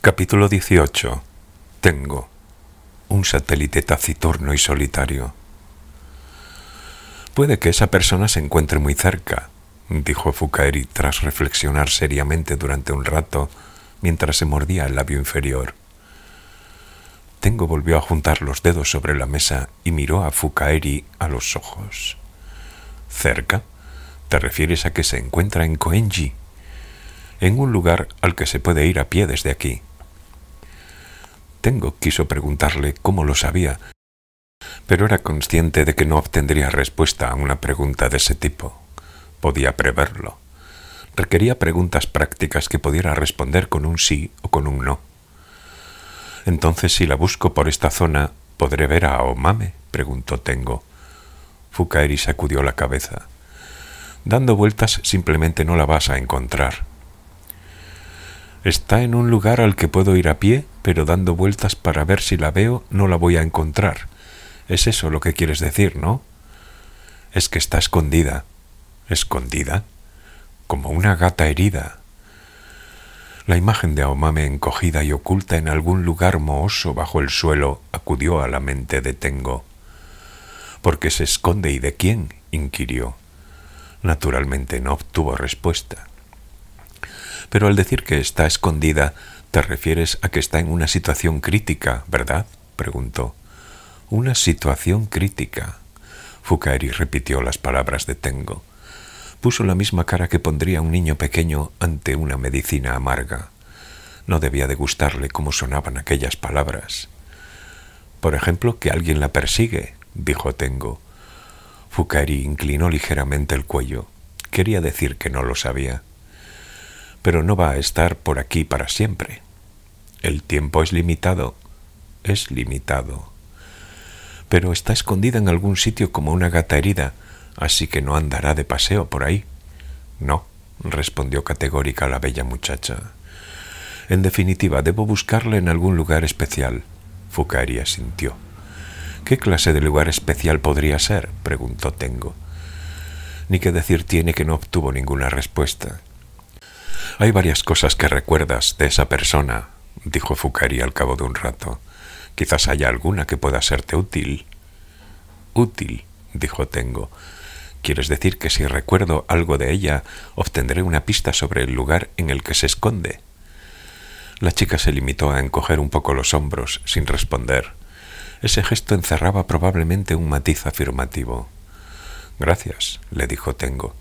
Capítulo 18. Tengo un satélite taciturno y solitario. Puede que esa persona se encuentre muy cerca, dijo Fukaeri tras reflexionar seriamente durante un rato mientras se mordía el labio inferior. Tengo volvió a juntar los dedos sobre la mesa y miró a Fukaeri a los ojos. ¿Cerca? ¿Te refieres a que se encuentra en Koenji? En un lugar al que se puede ir a pie desde aquí. Tengo quiso preguntarle cómo lo sabía, pero era consciente de que no obtendría respuesta a una pregunta de ese tipo. Podía preverlo. Requería preguntas prácticas que pudiera responder con un sí o con un no. Entonces, si la busco por esta zona, ¿podré ver a Aomame?, preguntó Tengo. Fukaeri sacudió la cabeza. Dando vueltas simplemente no la vas a encontrar. Está en un lugar al que puedo ir a pie, pero dando vueltas para ver si la veo no la voy a encontrar. Es eso lo que quieres decir, ¿no? Es que está escondida. ¿Escondida? Como una gata herida. La imagen de Aomame encogida y oculta en algún lugar mohoso bajo el suelo acudió a la mente de Tengo. ¿Por qué se esconde y de quién?, inquirió. Naturalmente no obtuvo respuesta. Pero al decir que está escondida, te refieres a que está en una situación crítica, ¿verdad?, preguntó. Una situación crítica. Fukaeri repitió las palabras de Tengo. Puso la misma cara que pondría un niño pequeño ante una medicina amarga. No debía de gustarle cómo sonaban aquellas palabras. Por ejemplo, que alguien la persigue, dijo Tengo. Fukaeri inclinó ligeramente el cuello. Quería decir que no lo sabía. Pero no va a estar por aquí para siempre. El tiempo es limitado. Es limitado. Pero está escondida en algún sitio como una gata herida, así que no andará de paseo por ahí. No, respondió categórica la bella muchacha. En definitiva, debo buscarla en algún lugar especial. Fukaeri asintió. ¿Qué clase de lugar especial podría ser?, preguntó Tengo. Ni qué decir tiene que no obtuvo ninguna respuesta. Hay varias cosas que recuerdas de esa persona, dijo Fukaeri al cabo de un rato. Quizás haya alguna que pueda serte útil. Útil, dijo Tengo. ¿Quieres decir que si recuerdo algo de ella, obtendré una pista sobre el lugar en el que se esconde? La chica se limitó a encoger un poco los hombros, sin responder. Ese gesto encerraba probablemente un matiz afirmativo. Gracias, le dijo Tengo.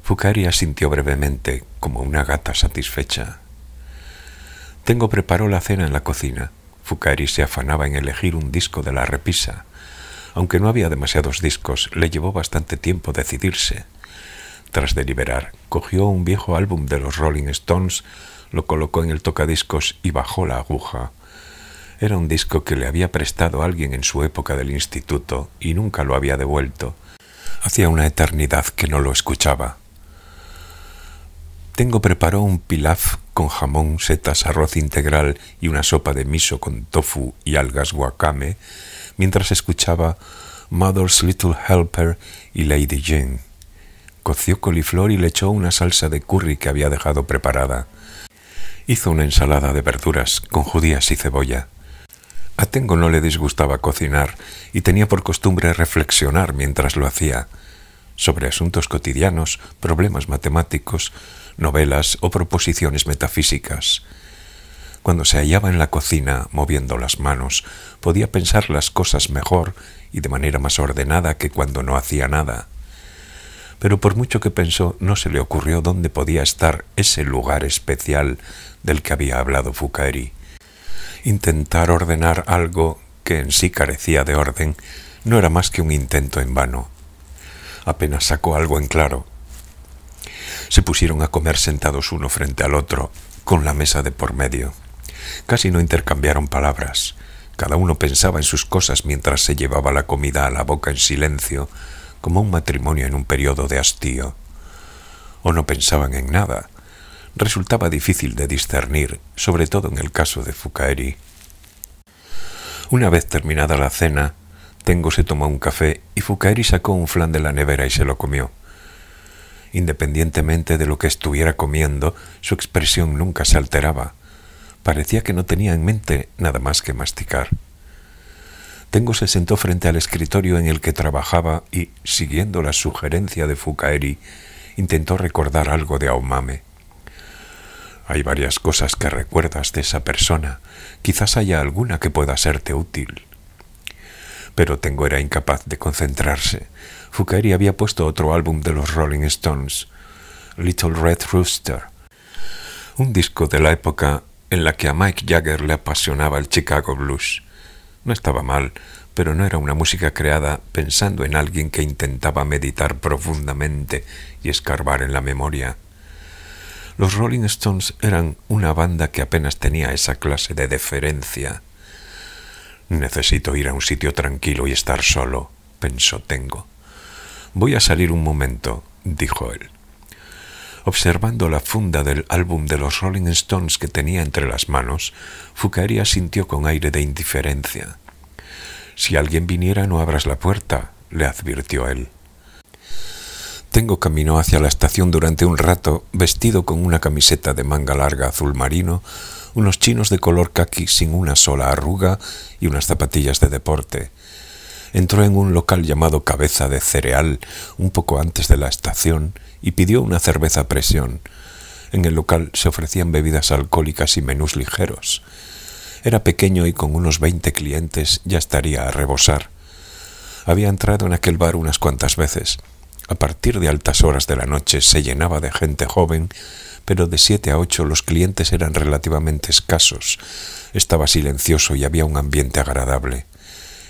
Fukaeri asintió brevemente, como una gata satisfecha. Tengo preparó la cena en la cocina. Fukaeri se afanaba en elegir un disco de la repisa. Aunque no había demasiados discos, le llevó bastante tiempo decidirse. Tras deliberar, cogió un viejo álbum de los Rolling Stones, lo colocó en el tocadiscos y bajó la aguja. Era un disco que le había prestado alguien en su época del instituto y nunca lo había devuelto. Hacía una eternidad que no lo escuchaba. Tengo preparó un pilaf con jamón, setas, arroz integral y una sopa de miso con tofu y algas wakame, mientras escuchaba Mother's Little Helper y Lady Jane. Coció coliflor y le echó una salsa de curry que había dejado preparada. Hizo una ensalada de verduras con judías y cebolla. A Tengo no le disgustaba cocinar y tenía por costumbre reflexionar mientras lo hacía, sobre asuntos cotidianos, problemas matemáticos, novelas o proposiciones metafísicas. Cuando se hallaba en la cocina, moviendo las manos, podía pensar las cosas mejor y de manera más ordenada que cuando no hacía nada. Pero por mucho que pensó, no se le ocurrió dónde podía estar ese lugar especial del que había hablado Fukaeri. Intentar ordenar algo que en sí carecía de orden no era más que un intento en vano. Apenas sacó algo en claro. Se pusieron a comer sentados uno frente al otro, con la mesa de por medio. Casi no intercambiaron palabras. Cada uno pensaba en sus cosas mientras se llevaba la comida a la boca en silencio, como un matrimonio en un periodo de hastío. O no pensaban en nada. Resultaba difícil de discernir, sobre todo en el caso de Fukaeri. Una vez terminada la cena, Tengo se tomó un café y Fukaeri sacó un flan de la nevera y se lo comió. Independientemente de lo que estuviera comiendo, su expresión nunca se alteraba. Parecía que no tenía en mente nada más que masticar. Tengo se sentó frente al escritorio en el que trabajaba y, siguiendo la sugerencia de Fukaeri, intentó recordar algo de Aomame. Hay varias cosas que recuerdas de esa persona. Quizás haya alguna que pueda serte útil. Pero Tengo era incapaz de concentrarse. Fukaeri había puesto otro álbum de los Rolling Stones, Little Red Rooster, un disco de la época en la que a Mick Jagger le apasionaba el Chicago Blues. No estaba mal, pero no era una música creada pensando en alguien que intentaba meditar profundamente y escarbar en la memoria. Los Rolling Stones eran una banda que apenas tenía esa clase de deferencia. Necesito ir a un sitio tranquilo y estar solo, pensó Tengo. Voy a salir un momento, dijo él. Observando la funda del álbum de los Rolling Stones que tenía entre las manos, Fukaeri asintió con aire de indiferencia. Si alguien viniera, no abras la puerta, le advirtió él. Tengo caminó hacia la estación durante un rato, vestido con una camiseta de manga larga azul marino, unos chinos de color caqui sin una sola arruga y unas zapatillas de deporte. Entró en un local llamado Cabeza de Cereal un poco antes de la estación y pidió una cerveza a presión. En el local se ofrecían bebidas alcohólicas y menús ligeros. Era pequeño y con unos 20 clientes ya estaría a rebosar. Había entrado en aquel bar unas cuantas veces. A partir de altas horas de la noche se llenaba de gente joven, pero de 7 a 8 los clientes eran relativamente escasos. Estaba silencioso y había un ambiente agradable.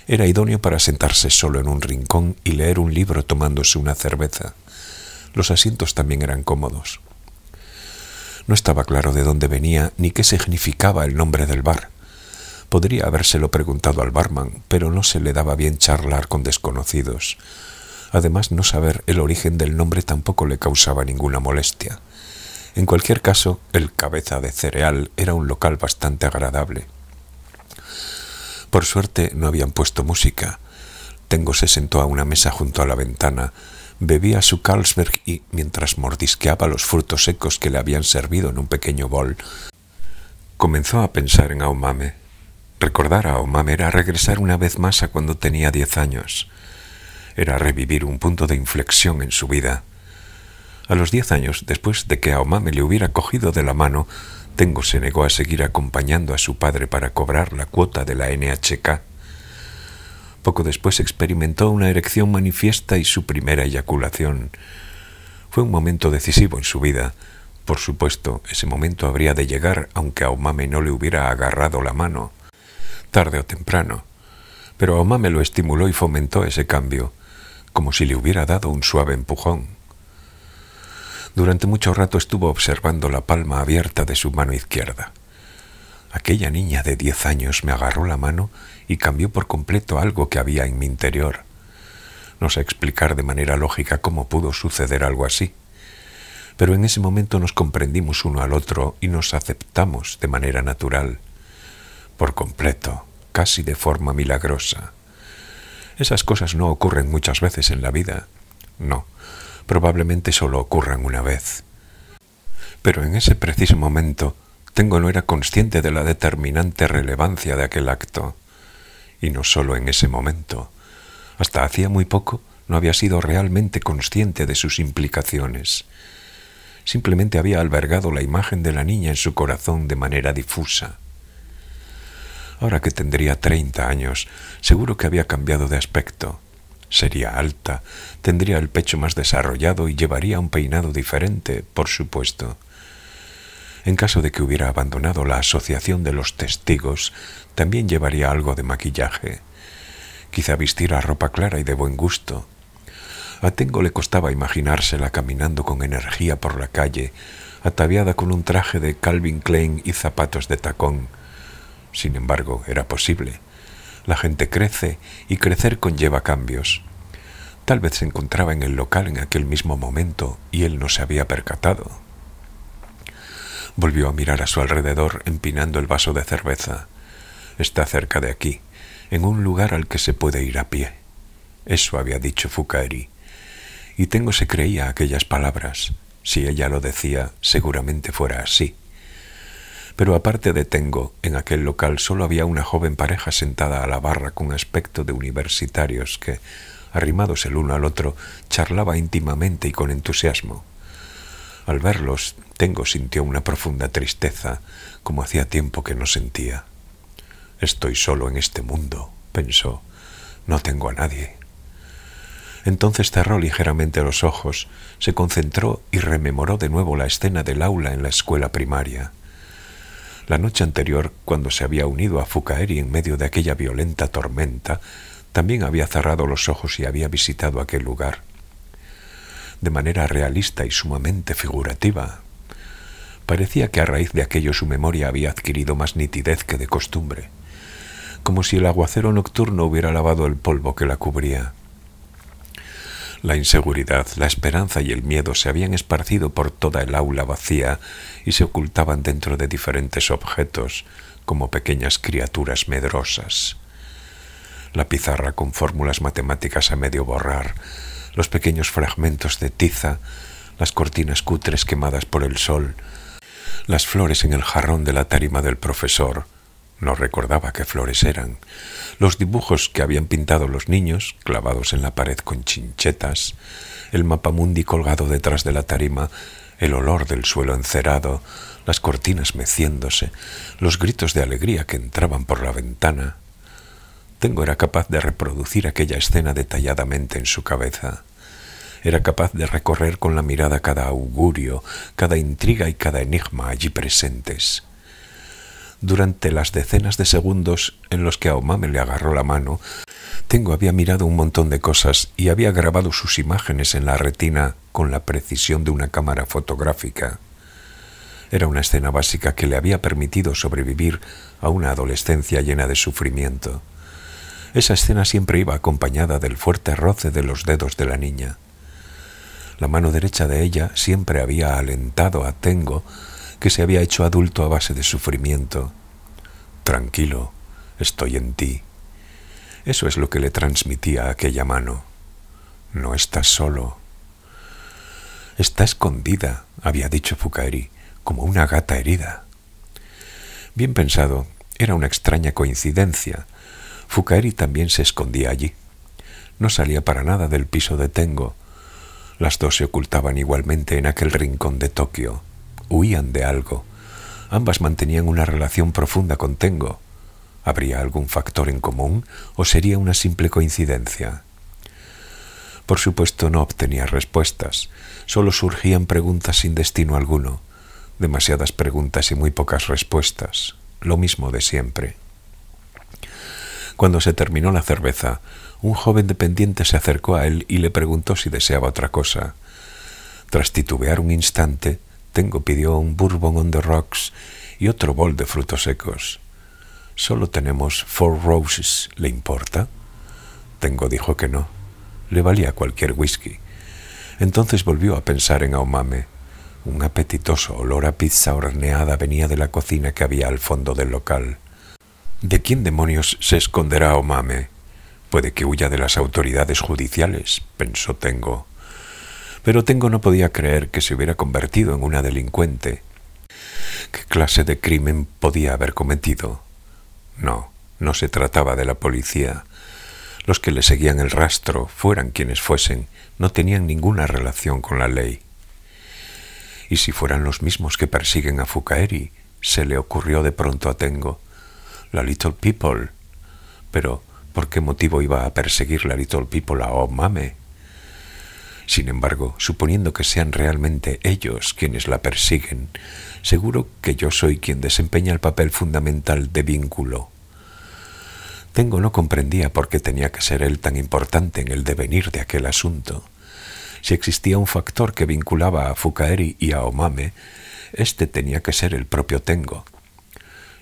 Era idóneo para sentarse solo en un rincón y leer un libro tomándose una cerveza. Los asientos también eran cómodos. No estaba claro de dónde venía ni qué significaba el nombre del bar. Podría habérselo preguntado al barman, pero no se le daba bien charlar con desconocidos. Además, no saber el origen del nombre tampoco le causaba ninguna molestia. En cualquier caso, el Cabeza de Cereal era un local bastante agradable. Por suerte no habían puesto música. Tengo se sentó a una mesa junto a la ventana, bebía su Carlsberg y, mientras mordisqueaba los frutos secos que le habían servido en un pequeño bol, comenzó a pensar en Aomame. Recordar a Aomame era regresar una vez más a cuando tenía 10 años. Era revivir un punto de inflexión en su vida. A los 10 años, después de que Aomame le hubiera cogido de la mano, Tengo se negó a seguir acompañando a su padre para cobrar la cuota de la NHK. Poco después experimentó una erección manifiesta y su primera eyaculación. Fue un momento decisivo en su vida. Por supuesto, ese momento habría de llegar aunque Aomame no le hubiera agarrado la mano, tarde o temprano. Pero Aomame lo estimuló y fomentó ese cambio, como si le hubiera dado un suave empujón. Durante mucho rato estuvo observando la palma abierta de su mano izquierda. Aquella niña de 10 años me agarró la mano y cambió por completo algo que había en mi interior. No sé explicar de manera lógica cómo pudo suceder algo así, pero en ese momento nos comprendimos uno al otro y nos aceptamos de manera natural, por completo, casi de forma milagrosa. Esas cosas no ocurren muchas veces en la vida, no. Probablemente solo ocurran una vez. Pero en ese preciso momento, Tengo no era consciente de la determinante relevancia de aquel acto. Y no solo en ese momento. Hasta hacía muy poco no había sido realmente consciente de sus implicaciones. Simplemente había albergado la imagen de la niña en su corazón de manera difusa. Ahora que tendría 30 años, seguro que había cambiado de aspecto. Sería alta, tendría el pecho más desarrollado y llevaría un peinado diferente, por supuesto. En caso de que hubiera abandonado la asociación de los testigos, también llevaría algo de maquillaje. Quizá vistiera ropa clara y de buen gusto. A Tengo le costaba imaginársela caminando con energía por la calle, ataviada con un traje de Calvin Klein y zapatos de tacón. Sin embargo, era posible. La gente crece y crecer conlleva cambios. Tal vez se encontraba en el local en aquel mismo momento y él no se había percatado. Volvió a mirar a su alrededor empinando el vaso de cerveza. Está cerca de aquí, en un lugar al que se puede ir a pie. Eso había dicho Fukaeri. Y Tengo se creía aquellas palabras. Si ella lo decía, seguramente fuera así. Pero aparte de Tengo, en aquel local solo había una joven pareja sentada a la barra con aspecto de universitarios que, arrimados el uno al otro, charlaba íntimamente y con entusiasmo. Al verlos, Tengo sintió una profunda tristeza, como hacía tiempo que no sentía. «Estoy solo en este mundo», pensó. «No tengo a nadie». Entonces cerró ligeramente los ojos, se concentró y rememoró de nuevo la escena del aula en la escuela primaria. La noche anterior, cuando se había unido a Fukaeri en medio de aquella violenta tormenta, también había cerrado los ojos y había visitado aquel lugar. De manera realista y sumamente figurativa. Parecía que a raíz de aquello su memoria había adquirido más nitidez que de costumbre, como si el aguacero nocturno hubiera lavado el polvo que la cubría. La inseguridad, la esperanza y el miedo se habían esparcido por toda el aula vacía y se ocultaban dentro de diferentes objetos, como pequeñas criaturas medrosas. La pizarra con fórmulas matemáticas a medio borrar, los pequeños fragmentos de tiza, las cortinas cutres quemadas por el sol, las flores en el jarrón de la tarima del profesor. No recordaba qué flores eran. Los dibujos que habían pintado los niños, clavados en la pared con chinchetas, el mapamundi colgado detrás de la tarima, el olor del suelo encerado, las cortinas meciéndose, los gritos de alegría que entraban por la ventana. Tengo era capaz de reproducir aquella escena detalladamente en su cabeza. Era capaz de recorrer con la mirada cada augurio, cada intriga y cada enigma allí presentes. Durante las decenas de segundos en los que Aomame le agarró la mano, Tengo había mirado un montón de cosas y había grabado sus imágenes en la retina con la precisión de una cámara fotográfica. Era una escena básica que le había permitido sobrevivir a una adolescencia llena de sufrimiento. Esa escena siempre iba acompañada del fuerte roce de los dedos de la niña. La mano derecha de ella siempre había alentado a Tengo, que se había hecho adulto a base de sufrimiento. «Tranquilo, estoy en ti». Eso es lo que le transmitía aquella mano. «No estás solo». «Está escondida», había dicho Fukaeri, «como una gata herida». Bien pensado, era una extraña coincidencia. Fukaeri también se escondía allí. No salía para nada del piso de Tengo. Las dos se ocultaban igualmente en aquel rincón de Tokio. Huían de algo. Ambas mantenían una relación profunda con Tengo. ¿Habría algún factor en común o sería una simple coincidencia? Por supuesto no obtenía respuestas. Solo surgían preguntas sin destino alguno. Demasiadas preguntas y muy pocas respuestas. Lo mismo de siempre. Cuando se terminó la cerveza, un joven dependiente se acercó a él y le preguntó si deseaba otra cosa. Tras titubear un instante, Tengo pidió un bourbon on the rocks y otro bol de frutos secos. «Solo tenemos Four Roses, ¿le importa?» Tengo dijo que no. Le valía cualquier whisky. Entonces volvió a pensar en Aomame. Un apetitoso olor a pizza horneada venía de la cocina que había al fondo del local. ¿De quién demonios se esconderá Aomame? Puede que huya de las autoridades judiciales, pensó Tengo. Pero Tengo no podía creer que se hubiera convertido en una delincuente. ¿Qué clase de crimen podía haber cometido? No, no se trataba de la policía. Los que le seguían el rastro, fueran quienes fuesen, no tenían ninguna relación con la ley. ¿Y si fueran los mismos que persiguen a Fukaeri? Se le ocurrió de pronto a Tengo. La Little People. Pero, ¿por qué motivo iba a perseguir la Little People a Aomame? Sin embargo, suponiendo que sean realmente ellos quienes la persiguen, seguro que yo soy quien desempeña el papel fundamental de vínculo. Tengo no comprendía por qué tenía que ser él tan importante en el devenir de aquel asunto. Si existía un factor que vinculaba a Fukaeri y a Aomame, este tenía que ser el propio Tengo.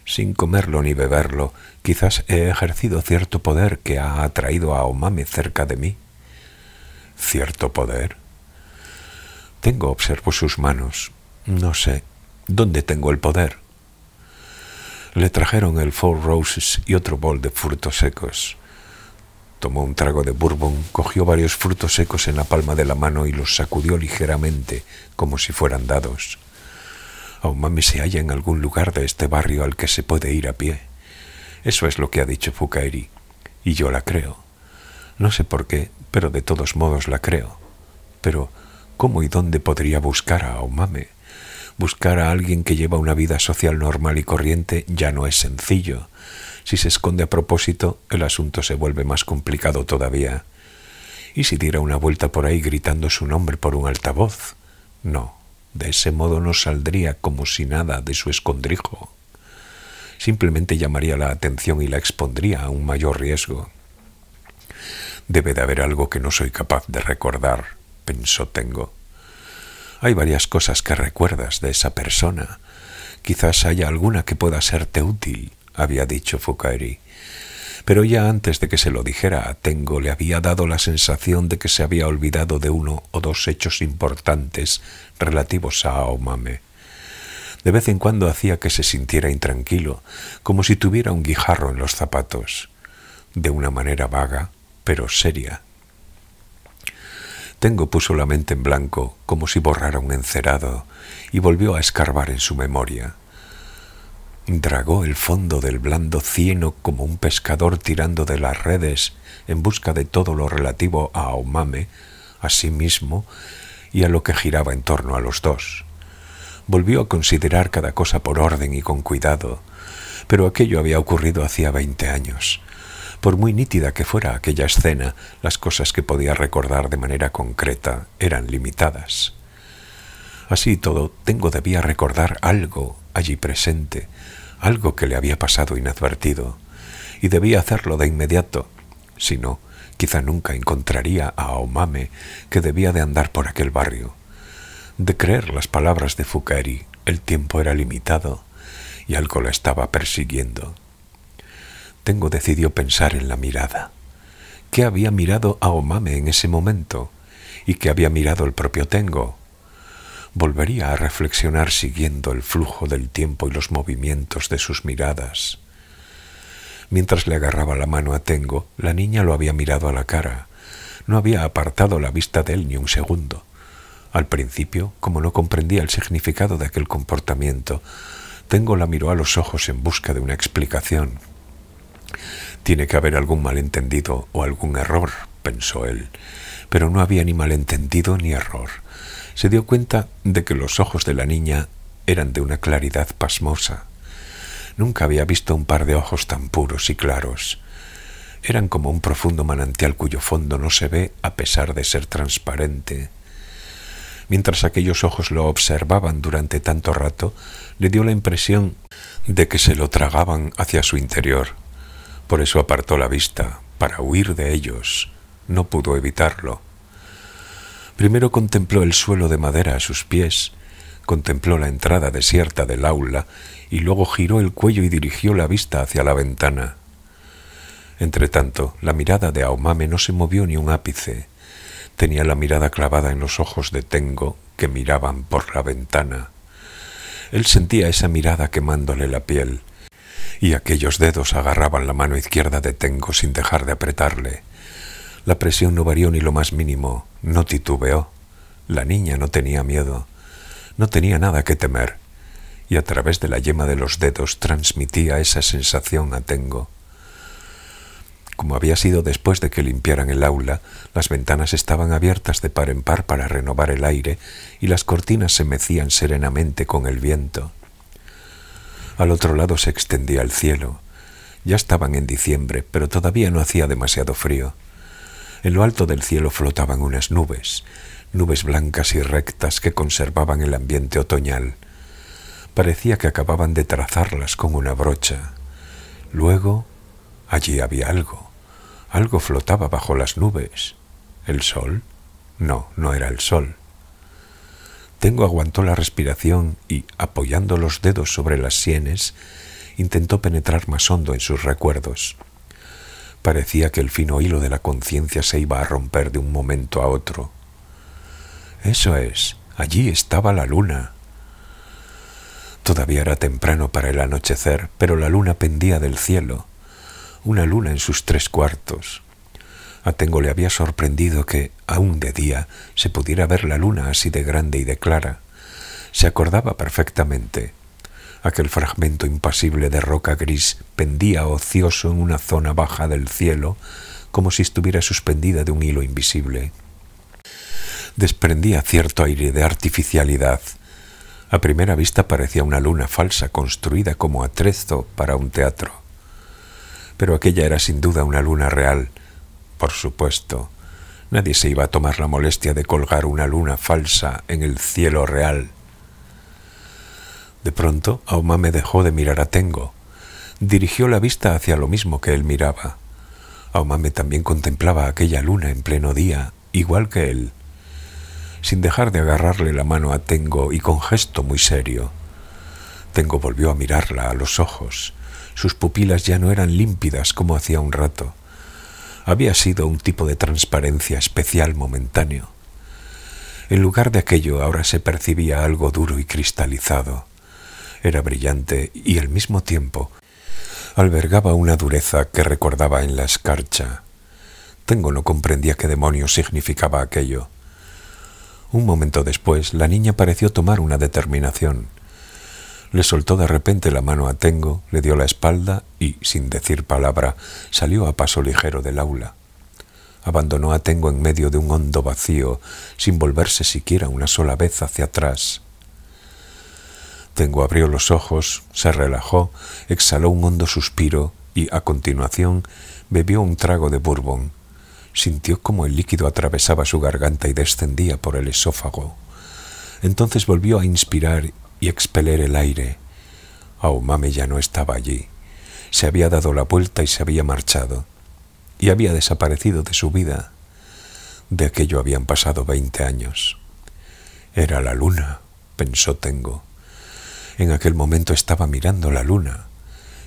Sin comerlo ni beberlo, quizás he ejercido cierto poder que ha atraído a Aomame cerca de mí. ¿Cierto poder? Tengo observó sus manos. No sé. ¿Dónde tengo el poder? Le trajeron el Four Roses y otro bol de frutos secos. Tomó un trago de bourbon, cogió varios frutos secos en la palma de la mano y los sacudió ligeramente, como si fueran dados. Aomame se halla en algún lugar de este barrio al que se puede ir a pie. Eso es lo que ha dicho Fukaeri, y yo la creo. No sé por qué, pero de todos modos la creo. Pero, ¿cómo y dónde podría buscar a Aomame? Buscar a alguien que lleva una vida social normal y corriente ya no es sencillo. Si se esconde a propósito, el asunto se vuelve más complicado todavía. ¿Y si diera una vuelta por ahí gritando su nombre por un altavoz? No, de ese modo no saldría como si nada de su escondrijo. Simplemente llamaría la atención y la expondría a un mayor riesgo. Debe de haber algo que no soy capaz de recordar, pensó Tengo. Hay varias cosas que recuerdas de esa persona. Quizás haya alguna que pueda serte útil, había dicho Fukaeri. Pero ya antes de que se lo dijera a Tengo le había dado la sensación de que se había olvidado de uno o dos hechos importantes relativos a Aomame. De vez en cuando hacía que se sintiera intranquilo, como si tuviera un guijarro en los zapatos, de una manera vaga, pero seria. Tengo puso la mente en blanco, como si borrara un encerado, y volvió a escarbar en su memoria. Dragó el fondo del blando cieno como un pescador tirando de las redes en busca de todo lo relativo a Aomame, a sí mismo y a lo que giraba en torno a los dos. Volvió a considerar cada cosa por orden y con cuidado, pero aquello había ocurrido hacía 20 años. Por muy nítida que fuera aquella escena, las cosas que podía recordar de manera concreta eran limitadas. Así y todo, Tengo debía recordar algo allí presente, algo que le había pasado inadvertido, y debía hacerlo de inmediato. Si no, quizá nunca encontraría a Aomame, que debía de andar por aquel barrio. De creer las palabras de Fukaeri, el tiempo era limitado, y algo la estaba persiguiendo. Tengo decidió pensar en la mirada. ¿Qué había mirado a Aomame en ese momento? ¿Y qué había mirado el propio Tengo? Volvería a reflexionar siguiendo el flujo del tiempo y los movimientos de sus miradas. Mientras le agarraba la mano a Tengo, la niña lo había mirado a la cara. No había apartado la vista de él ni un segundo. Al principio, como no comprendía el significado de aquel comportamiento, Tengo la miró a los ojos en busca de una explicación. Tiene que haber algún malentendido o algún error, pensó él, pero no había ni malentendido ni error. Se dio cuenta de que los ojos de la niña eran de una claridad pasmosa. Nunca había visto un par de ojos tan puros y claros. Eran como un profundo manantial cuyo fondo no se ve a pesar de ser transparente. Mientras aquellos ojos lo observaban durante tanto rato, le dio la impresión de que se lo tragaban hacia su interior. Por eso apartó la vista, para huir de ellos. No pudo evitarlo. Primero contempló el suelo de madera a sus pies, contempló la entrada desierta del aula y luego giró el cuello y dirigió la vista hacia la ventana. Entretanto, la mirada de Aomame no se movió ni un ápice. Tenía la mirada clavada en los ojos de Tengo que miraban por la ventana. Él sentía esa mirada quemándole la piel, y aquellos dedos agarraban la mano izquierda de Tengo sin dejar de apretarle. La presión no varió ni lo más mínimo, no titubeó. La niña no tenía miedo, no tenía nada que temer, y a través de la yema de los dedos transmitía esa sensación a Tengo. Como había sido después de que limpiaran el aula, las ventanas estaban abiertas de par en par para renovar el aire y las cortinas se mecían serenamente con el viento. Al otro lado se extendía el cielo. Ya estaban en diciembre, pero todavía no hacía demasiado frío. En lo alto del cielo flotaban unas nubes, nubes blancas y rectas que conservaban el ambiente otoñal. Parecía que acababan de trazarlas con una brocha. Luego, allí había algo. Algo flotaba bajo las nubes. ¿El sol? No, no era el sol. Tengo aguantó la respiración y, apoyando los dedos sobre las sienes, intentó penetrar más hondo en sus recuerdos. Parecía que el fino hilo de la conciencia se iba a romper de un momento a otro. Eso es, allí estaba la luna. Todavía era temprano para el anochecer, pero la luna pendía del cielo. Una luna en sus 3/4. A Tengo le había sorprendido que, aún de día, se pudiera ver la luna así de grande y de clara. Se acordaba perfectamente. Aquel fragmento impasible de roca gris pendía ocioso en una zona baja del cielo, como si estuviera suspendida de un hilo invisible. Desprendía cierto aire de artificialidad. A primera vista parecía una luna falsa construida como atrezo para un teatro. Pero aquella era sin duda una luna real. Por supuesto, nadie se iba a tomar la molestia de colgar una luna falsa en el cielo real. De pronto, Aomame dejó de mirar a Tengo. Dirigió la vista hacia lo mismo que él miraba. Aomame también contemplaba aquella luna en pleno día, igual que él. Sin dejar de agarrarle la mano a Tengo y con gesto muy serio. Tengo volvió a mirarla a los ojos. Sus pupilas ya no eran límpidas como hacía un rato. Había sido un tipo de transparencia especial momentáneo. En lugar de aquello ahora se percibía algo duro y cristalizado. Era brillante y al mismo tiempo albergaba una dureza que recordaba en la escarcha. Tengo no comprendía qué demonios significaba aquello. Un momento después, la niña pareció tomar una determinación. Le soltó de repente la mano a Tengo, le dio la espalda y, sin decir palabra, salió a paso ligero del aula. Abandonó a Tengo en medio de un hondo vacío, sin volverse siquiera una sola vez hacia atrás. Tengo abrió los ojos, se relajó, exhaló un hondo suspiro y, a continuación, bebió un trago de bourbon. Sintió como el líquido atravesaba su garganta y descendía por el esófago. Entonces volvió a inspirar y expeler el aire. Aomame ya no estaba allí. Se había dado la vuelta y se había marchado. Y había desaparecido de su vida. De aquello habían pasado 20 años. Era la luna, pensó Tengo. En aquel momento estaba mirando la luna,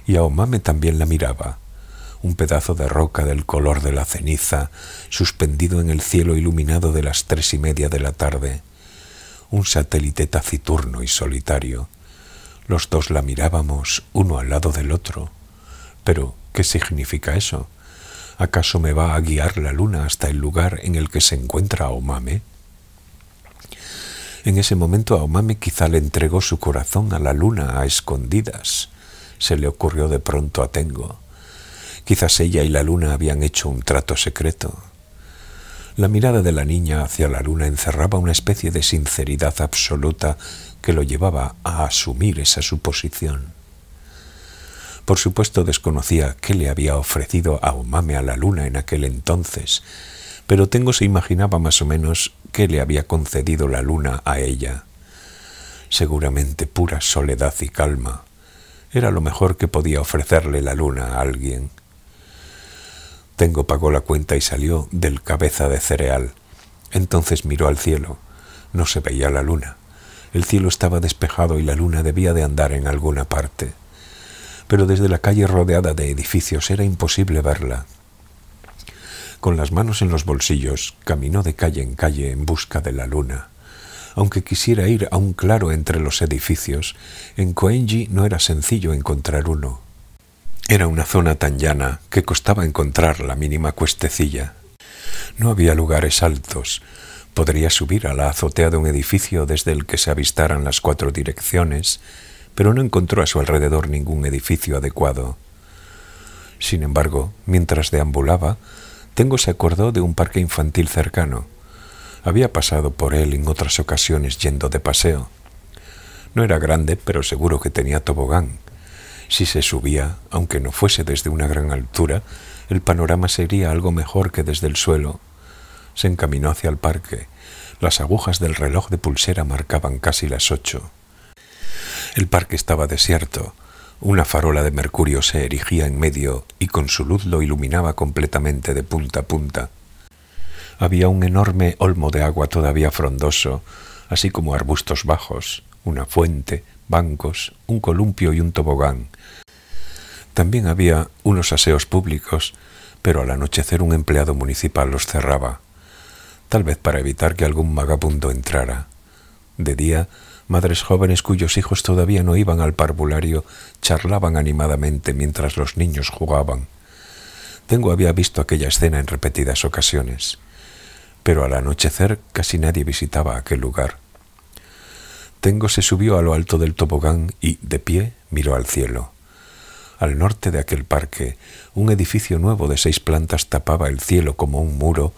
y Aomame también la miraba. Un pedazo de roca del color de la ceniza, suspendido en el cielo iluminado de las 3:30 de la tarde. Un satélite taciturno y solitario. Los dos la mirábamos uno al lado del otro. Pero, ¿qué significa eso? ¿Acaso me va a guiar la luna hasta el lugar en el que se encuentra Aomame? En ese momento Aomame quizá le entregó su corazón a la luna a escondidas. Se le ocurrió de pronto a Tengo. Quizás ella y la luna habían hecho un trato secreto. La mirada de la niña hacia la luna encerraba una especie de sinceridad absoluta que lo llevaba a asumir esa suposición. Por supuesto desconocía qué le había ofrecido Aomame a la luna en aquel entonces, pero Tengo se imaginaba más o menos qué le había concedido la luna a ella. Seguramente pura soledad y calma. Era lo mejor que podía ofrecerle la luna a alguien. Tengo pagó la cuenta y salió del Cabeza de Cereal. Entonces miró al cielo. No se veía la luna. El cielo estaba despejado y la luna debía de andar en alguna parte. Pero desde la calle rodeada de edificios era imposible verla. Con las manos en los bolsillos, caminó de calle en calle en busca de la luna. Aunque quisiera ir a un claro entre los edificios, en Koenji no era sencillo encontrar uno. Era una zona tan llana que costaba encontrar la mínima cuestecilla. No había lugares altos. Podría subir a la azotea de un edificio desde el que se avistaran las 4 direcciones, pero no encontró a su alrededor ningún edificio adecuado. Sin embargo, mientras deambulaba, Tengo se acordó de un parque infantil cercano. Había pasado por él en otras ocasiones yendo de paseo. No era grande, pero seguro que tenía tobogán. Si se subía, aunque no fuese desde una gran altura, el panorama sería algo mejor que desde el suelo. Se encaminó hacia el parque. Las agujas del reloj de pulsera marcaban casi las 8. El parque estaba desierto. Una farola de mercurio se erigía en medio y con su luz lo iluminaba completamente de punta a punta. Había un enorme olmo de agua todavía frondoso, así como arbustos bajos, una fuente, bancos, un columpio y un tobogán. También había unos aseos públicos, pero al anochecer un empleado municipal los cerraba, tal vez para evitar que algún vagabundo entrara. De día, madres jóvenes cuyos hijos todavía no iban al parvulario charlaban animadamente mientras los niños jugaban. Tengo había visto aquella escena en repetidas ocasiones, pero al anochecer casi nadie visitaba aquel lugar. Tengo se subió a lo alto del tobogán y, de pie, miró al cielo. Al norte de aquel parque, un edificio nuevo de 6 plantas tapaba el cielo como un muro,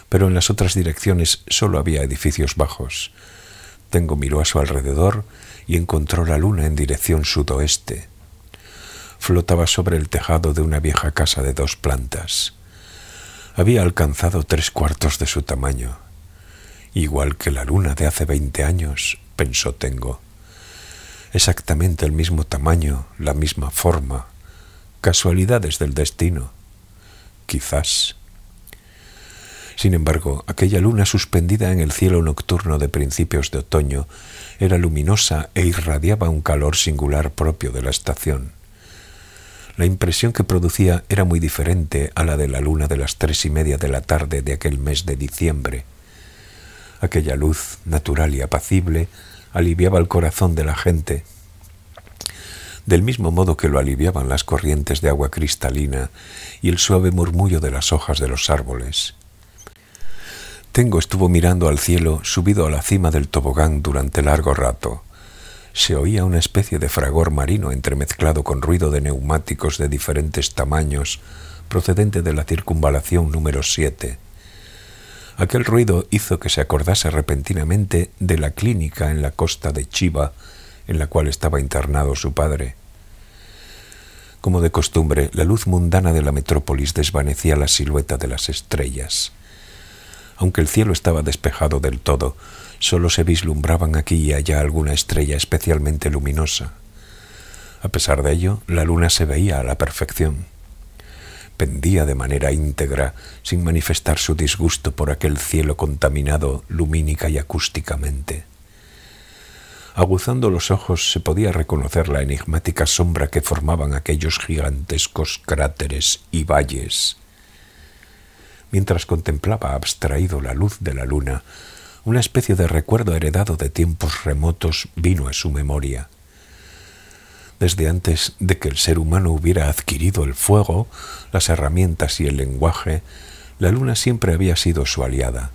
pero en las otras direcciones solo había edificios bajos. Tengo miró a su alrededor y encontró la luna en dirección sudoeste. Flotaba sobre el tejado de una vieja casa de 2 plantas. Había alcanzado 3/4 de su tamaño. Igual que la luna de hace 20 años, pensó Tengo. Exactamente el mismo tamaño, la misma forma. Casualidades del destino. Quizás. Sin embargo, aquella luna suspendida en el cielo nocturno de principios de otoño era luminosa e irradiaba un calor singular propio de la estación. La impresión que producía era muy diferente a la de la luna de las 3:30 de la tarde de aquel mes de diciembre. Aquella luz, natural y apacible, aliviaba el corazón de la gente, del mismo modo que lo aliviaban las corrientes de agua cristalina y el suave murmullo de las hojas de los árboles. Tengo estuvo mirando al cielo, subido a la cima del tobogán durante largo rato. Se oía una especie de fragor marino entremezclado con ruido de neumáticos de diferentes tamaños, procedente de la circunvalación número 7. Aquel ruido hizo que se acordase repentinamente de la clínica en la costa de Chiba, en la cual estaba internado su padre. Como de costumbre, la luz mundana de la metrópolis desvanecía la silueta de las estrellas. Aunque el cielo estaba despejado del todo, solo se vislumbraban aquí y allá alguna estrella especialmente luminosa. A pesar de ello, la luna se veía a la perfección. Pendía de manera íntegra, sin manifestar su disgusto por aquel cielo contaminado lumínica y acústicamente. Aguzando los ojos se podía reconocer la enigmática sombra que formaban aquellos gigantescos cráteres y valles. Mientras contemplaba abstraído la luz de la luna, una especie de recuerdo heredado de tiempos remotos vino a su memoria. Desde antes de que el ser humano hubiera adquirido el fuego, las herramientas y el lenguaje, la luna siempre había sido su aliada.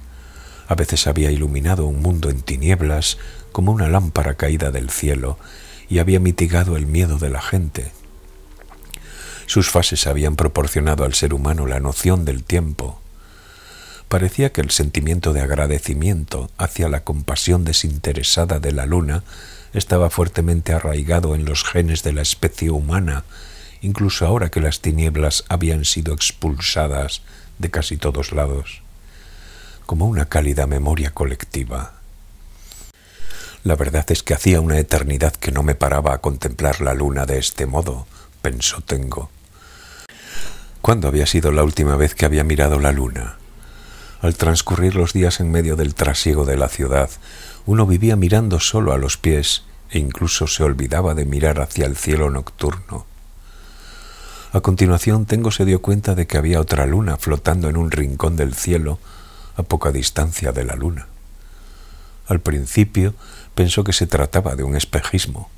A veces había iluminado un mundo en tinieblas como una lámpara caída del cielo y había mitigado el miedo de la gente. Sus fases habían proporcionado al ser humano la noción del tiempo. Parecía que el sentimiento de agradecimiento hacia la compasión desinteresada de la luna estaba fuertemente arraigado en los genes de la especie humana, incluso ahora que las tinieblas habían sido expulsadas de casi todos lados, como una cálida memoria colectiva. La verdad es que hacía una eternidad que no me paraba a contemplar la luna de este modo, pensó Tengo. ¿Cuándo había sido la última vez que había mirado la luna? Al transcurrir los días en medio del trasiego de la ciudad, uno vivía mirando solo a los pies e incluso se olvidaba de mirar hacia el cielo nocturno. A continuación, Tengo se dio cuenta de que había otra luna flotando en un rincón del cielo a poca distancia de la luna. Al principio pensó que se trataba de un espejismo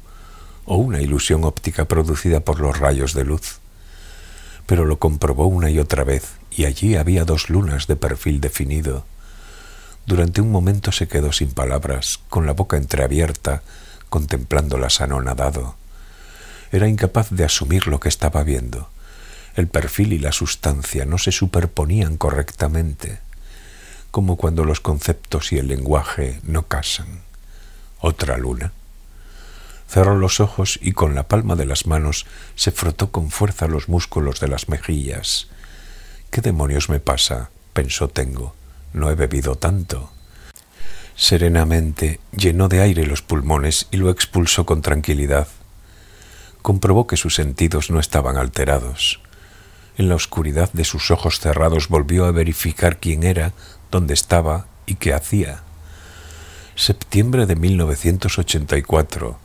o una ilusión óptica producida por los rayos de luz, pero lo comprobó una y otra vez y allí había 2 lunas de perfil definido. Durante un momento se quedó sin palabras, con la boca entreabierta, contemplándolas anonadado. Era incapaz de asumir lo que estaba viendo. El perfil y la sustancia no se superponían correctamente, como cuando los conceptos y el lenguaje no casan. ¿Otra luna? Cerró los ojos y con la palma de las manos se frotó con fuerza los músculos de las mejillas. ¿Qué demonios me pasa?, pensó Tengo. No he bebido tanto. Serenamente llenó de aire los pulmones y lo expulsó con tranquilidad. Comprobó que sus sentidos no estaban alterados. En la oscuridad de sus ojos cerrados volvió a verificar quién era, dónde estaba y qué hacía. Septiembre de 1984.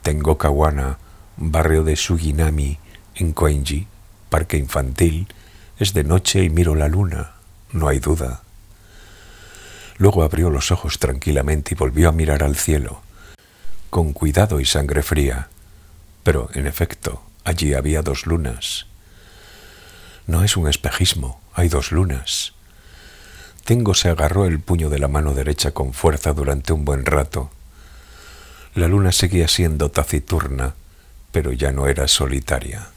Tengo Kawana, barrio de Suginami, en Koenji, parque infantil. Es de noche y miro la luna, no hay duda. Luego abrió los ojos tranquilamente y volvió a mirar al cielo, con cuidado y sangre fría. Pero, en efecto, allí había 2 lunas. No es un espejismo, hay 2 lunas. Tengo se agarró el puño de la mano derecha con fuerza durante un buen rato. La luna seguía siendo taciturna, pero ya no era solitaria.